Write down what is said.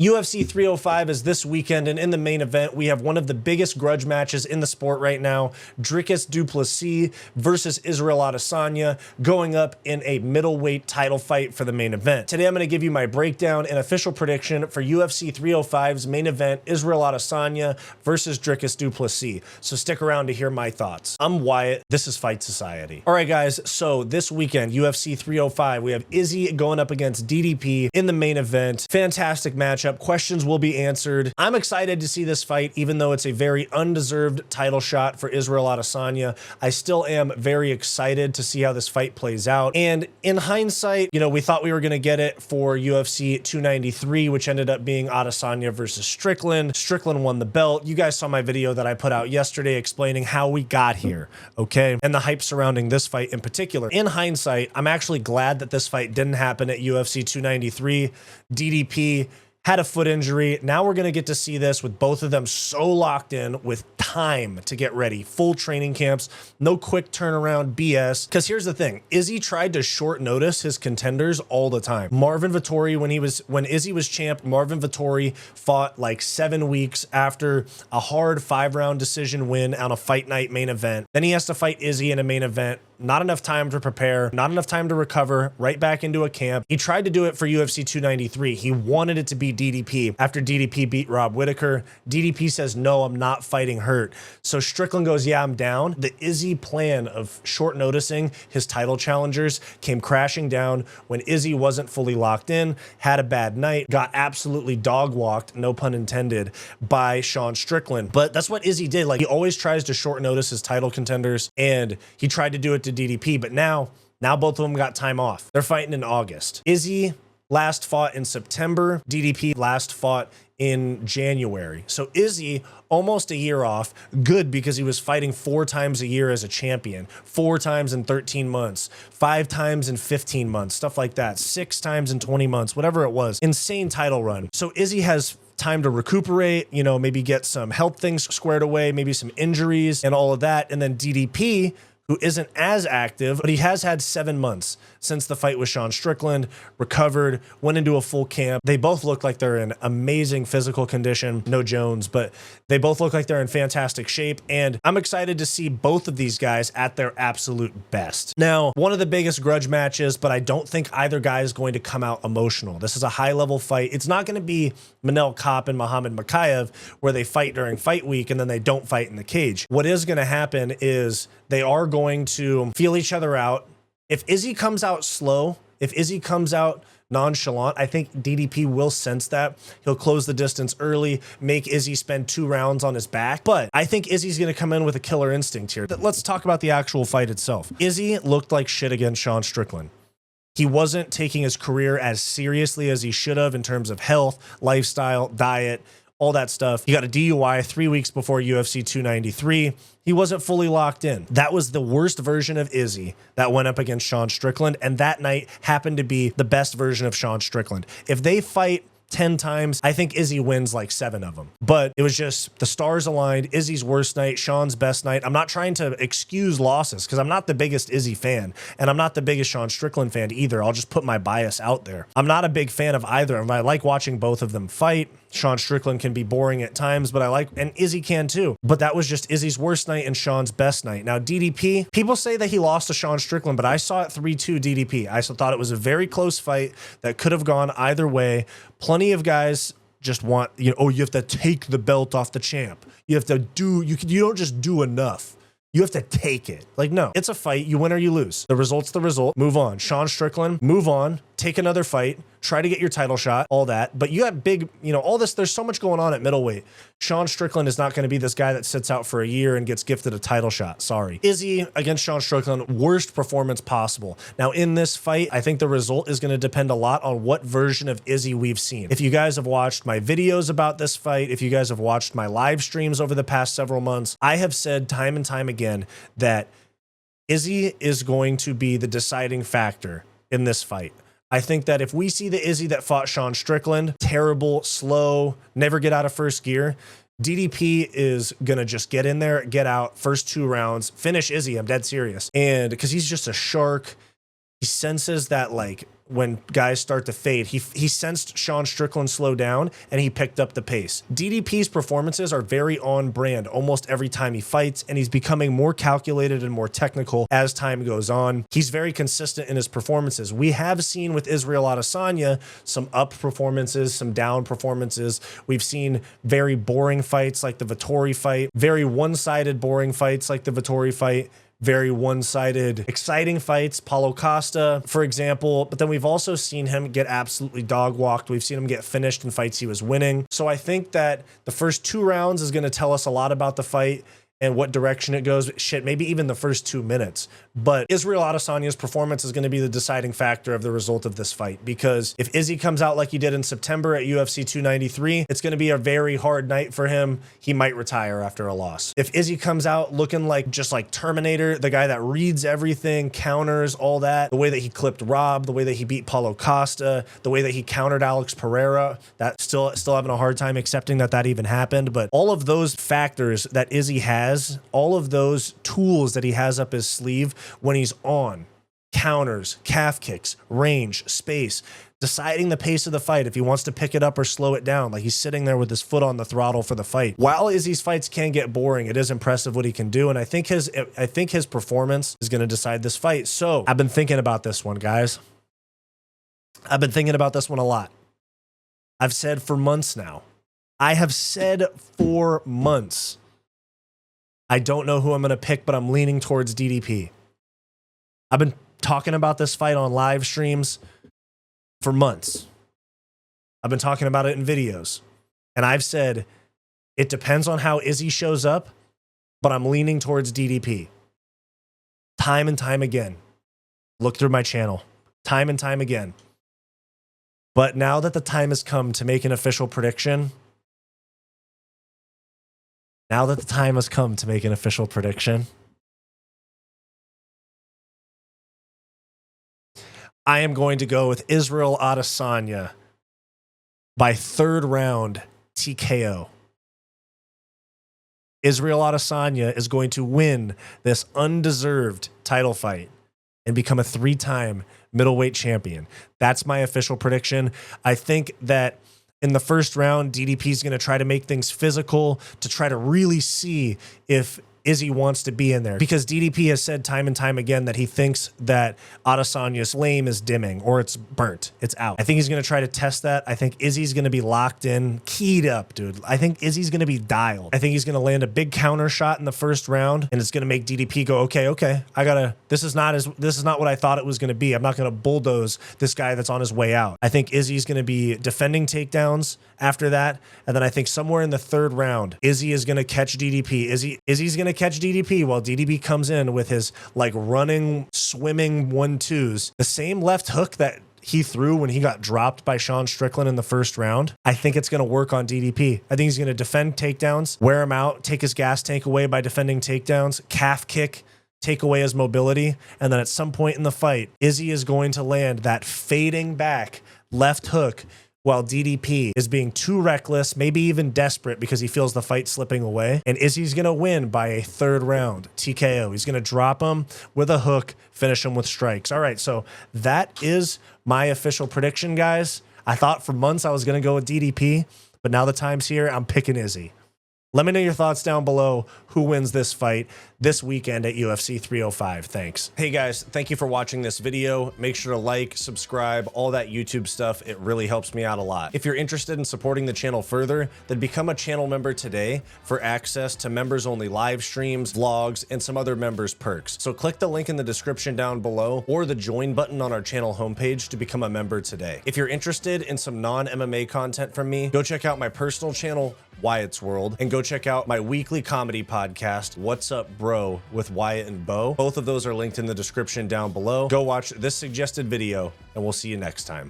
UFC 305 is this weekend, and in the main event, we have one of the biggest grudge matches in the sport right now. Dricus Du Plessis versus Israel Adesanya going up in a middleweight title fight for the main event. Today, I'm going to give you my breakdown and official prediction for UFC 305's main event, Israel Adesanya versus Dricus Du Plessis. So stick around to hear my thoughts. I'm Wyatt. This is Fight Society. All right, guys. So this weekend, UFC 305, we have Izzy going up against DDP in the main event. Fantastic matchup. Questions will be answered. I'm excited to see this fight, even though it's a very undeserved title shot for Israel Adesanya. I still am very excited to see how this fight plays out. And in hindsight, you know, we thought we were going to get it for UFC 293, which ended up being Adesanya versus Strickland. Strickland won the belt. You guys saw my video that I put out yesterday explaining how we got here, okay? And the hype surrounding this fight in particular. In hindsight, I'm actually glad that this fight didn't happen at UFC 293. DDP had a foot injury. Now we're going to get to see this with both of them so locked in with time to get ready. Full training camps, no quick turnaround BS. Because here's the thing, Izzy tried to short notice his contenders all the time. Marvin Vettori, when Izzy was champ, Marvin Vettori fought like 7 weeks after a hard 5-round decision win on a fight night main event. Then he has to fight Izzy in a main event. Not enough time to prepare, not enough time to recover, right back into a camp. He tried to do it for UFC 293. He wanted it to be DDP after DDP beat Rob Whittaker. DDP says, no, I'm not fighting hurt. So Strickland goes, yeah, I'm down. The Izzy plan of short noticing his title challengers came crashing down when Izzy wasn't fully locked in, had a bad night, got absolutely dog walked, no pun intended, by Sean Strickland. But that's what Izzy did. Like, he always tries to short notice his title contenders, and he tried to do it to DDP, but now both of them got time off. They're fighting in August. Izzy last fought in September. DDP last fought in January. So Izzy almost a year off. Good, because he was fighting 4 times a year as a champion, 4 times in 13 months, 5 times in 15 months, stuff like that, 6 times in 20 months, whatever it was. Insane title run. So Izzy has time to recuperate, you know, maybe get some health things squared away, maybe some injuries and all of that. And then DDP, who isn't as active, but he has had 7 months since the fight with Sean Strickland, recovered, went into a full camp. They both look like they're in amazing physical condition. No Jones, but they both look like they're in fantastic shape. And I'm excited to see both of these guys at their absolute best. Now, one of the biggest grudge matches, but I don't think either guy is going to come out emotional. This is a high-level fight. It's not going to be Manel Kape and Muhammad Mokaev, where they fight during fight week and then they don't fight in the cage. What is going to happen is they are going to feel each other out. If Izzy comes out slow, if Izzy comes out nonchalant, I think DDP will sense that. He'll close the distance early, make Izzy spend 2 rounds on his back. But I think Izzy's going to come in with a killer instinct here. Let's talk about the actual fight itself. Izzy looked like shit against Sean Strickland. He wasn't taking his career as seriously as he should have in terms of health, lifestyle, diet, all that stuff. He got a DUI 3 weeks before UFC 293. He wasn't fully locked in. That was the worst version of Izzy that went up against Sean Strickland, and that night happened to be the best version of Sean Strickland. If they fight 10 times, I think Izzy wins like 7 of them. But it was just the stars aligned. Izzy's worst night, Sean's best night. I'm not trying to excuse losses because I'm not the biggest Izzy fan, and I'm not the biggest Sean Strickland fan either. I'll just put my bias out there. I'm not a big fan of either, and I like watching both of them fight. Sean Strickland can be boring at times, but and Izzy can too. But that was just Izzy's worst night and Sean's best night. Now, DDP, people say that he lost to Sean Strickland, but I saw it 3-2 DDP. I thought it was a very close fight that could have gone either way. Plenty of guys just want, you know, oh, you have to take the belt off the champ. You have to do, you don't just do enough. You have to take it. Like, no, it's a fight. You win or you lose. The result's the result. Move on. Sean Strickland, move on. Take another fight. Try to get your title shot, all that. But you got big, you know, all this, there's so much going on at middleweight. Sean Strickland is not going to be this guy that sits out for a year and gets gifted a title shot. Sorry. Izzy against Sean Strickland, worst performance possible. Now, in this fight, I think the result is going to depend a lot on what version of Izzy we've seen. If you guys have watched my videos about this fight, if you guys have watched my live streams over the past several months, I have said time and time again that Izzy is going to be the deciding factor in this fight. I think that if we see the Izzy that fought Sean Strickland, terrible, slow, never get out of first gear, DDP is going to just get in there, get out, first 2 rounds, finish Izzy. I'm dead serious. And because he's just a shark, he senses that, like, when guys start to fade. He sensed Sean Strickland slow down and he picked up the pace. DDP's performances are very on brand almost every time he fights, and he's becoming more calculated and more technical as time goes on. He's very consistent in his performances. We have seen with Israel Adesanya some up performances, some down performances. We've seen very boring fights like the Vettori fight, very one-sided boring fights like the Vettori fight, very one-sided exciting fights, Paulo Costa, for example. But then we've also seen him get absolutely dog-walked. We've seen him get finished in fights he was winning. So I think that the first 2 rounds is going to tell us a lot about the fight and what direction it goes. Shit, maybe even the first 2 minutes. But Israel Adesanya's performance is going to be the deciding factor of the result of this fight, because if Izzy comes out like he did in September at UFC 293, it's going to be a very hard night for him. He might retire after a loss. If Izzy comes out looking like just like Terminator, the guy that reads everything, counters, all that, the way that he clipped Rob, the way that he beat Paulo Costa, the way that he countered Alex Pereira, that still having a hard time accepting that that even happened. But all of those factors that Izzy has, all of those tools that he has up his sleeve when he's on, counters, calf kicks, range, space, deciding the pace of the fight, if he wants to pick it up or slow it down, like he's sitting there with his foot on the throttle for the fight. While Izzy's fights can get boring, it is impressive what he can do, and I think his performance is going to decide this fight. So I've been thinking about this one, guys. I've been thinking about this one a lot. I've said for months now. I have said for months, I don't know who I'm going to pick, but I'm leaning towards DDP. I've been talking about this fight on live streams for months. I've been talking about it in videos. And I've said, it depends on how Izzy shows up, but I'm leaning towards DDP. Time and time again. Look through my channel. Time and time again. But now that the time has come to make an official prediction, I am going to go with Israel Adesanya by 3rd round TKO. Israel Adesanya is going to win this undeserved title fight and become a 3-time middleweight champion. That's my official prediction. I think that in the first round, DDP is going to try to make things physical to try to really see if Izzy wants to be in there, because DDP has said time and time again that he thinks that Adesanya's flame is dimming or it's burnt. It's out. I think he's going to try to test that. I think Izzy's going to be locked in, keyed up, dude. I think Izzy's going to be dialed. I think he's going to land a big counter shot in the first round, and it's going to make DDP go, okay, this is not what I thought it was going to be. I'm not going to bulldoze this guy that's on his way out. I think Izzy's going to be defending takedowns after that, and then I think somewhere in the 3rd round, Izzy is going to catch DDP. Izzy's going to catch DDP while DDP comes in with his like running, swimming 1-2s. The same left hook that he threw when he got dropped by Sean Strickland in the first round. I think it's going to work on DDP. I think he's going to defend takedowns, wear him out, take his gas tank away by defending takedowns, calf kick, take away his mobility. And then at some point in the fight, Izzy is going to land that fading back left hook while DDP is being too reckless, maybe even desperate because he feels the fight slipping away. And Izzy's going to win by a 3rd round TKO. He's going to drop him with a hook, finish him with strikes. All right, so that is my official prediction, guys. I thought for months I was going to go with DDP, but now the time's here. I'm picking Izzy. Let me know your thoughts down below. Who wins this fight this weekend at UFC 305? Thanks. Hey guys, thank you for watching this video. Make sure to like, subscribe, all that YouTube stuff. It really helps me out a lot. If you're interested in supporting the channel further, then become a channel member today for access to members only live streams, vlogs, and some other members perks. So click the link in the description down below or the join button on our channel homepage to become a member today. If you're interested in some non-MMA content from me, go check out my personal channel, Wyatt's World, and go check out my weekly comedy podcast, What's Up Bro, with Wyatt and Bo. Both of those are linked in the description down below. Go watch this suggested video, and we'll see you next time.